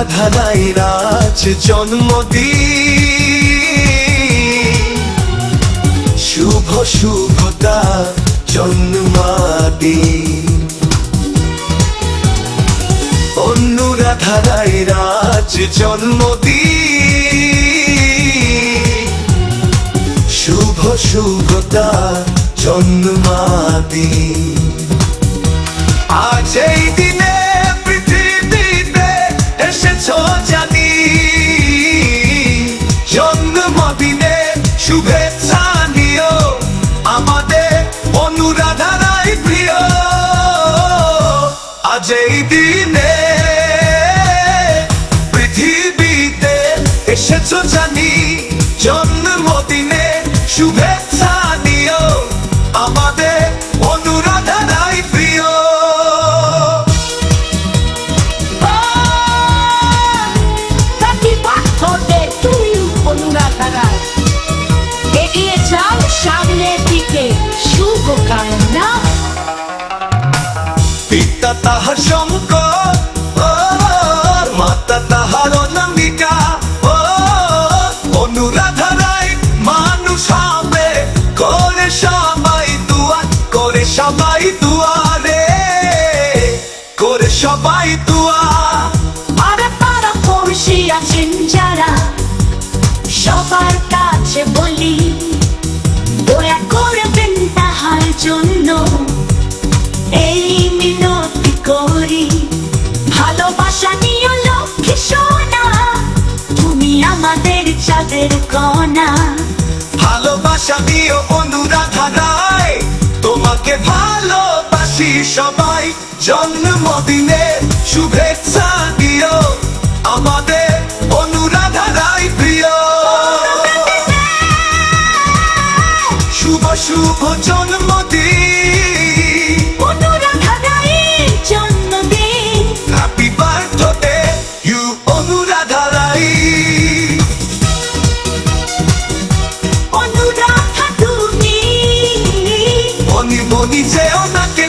অনুরাধা রায়ের আজ জন্মদিন, শুভ শুভতা জন্মদিন। অনুরাধা রায়ের আজ জন্মদিন, শুভ শুভতা জন্মদিন। আজ এই দিনে পৃথিবীতে এসেছো জানি, জন্মদিনে শুভেচ্ছা নিও আমাদের অনুরাধা রায় প্রিয়। আজ এই দিনে পৃথিবীতে এসেছো জানি, জন্মদিনে শুভেচ্ছা নিও আমাদের অনুরাধা রায় প্রিয়। Happy birthday to you, Anuradha রায়। এগিয়ে যাও সামনের দিকে, শুভকামনা। পিতা তাহার শঙ্কর, মাতা তাহার অনামিকা, অনুরাধা রায় মানুষ হবে, করে সবাই দুয়া, করে সবাই দুয়ারে, করে সবাই দুয়া। আরে পাড়া পড়শি আছেন যারা, সবার কাছে বলি দয়া করবেন তাহার জন্য এই মিনতি করি। ভালোবাসা নিয়ে লক্ষ্মী সোনা, তুমি আমাদের চাঁদের কণা। ভালোবাসা দিও অনুরাধা রায়, তোমাকে ভালোবাসি সবাই। জন্মদিনে শুভেচ্ছা দিও আমাদের অনুরাধা রায় প্রিয়। শুভ শুভ জন্মদিন, অনুরাধা রায়ের জন্মদিন। হ্যাপি বার্থডে ইউ অনুরাধা রায়। অনুরাধা তুমি মনি মনি যেও নাকি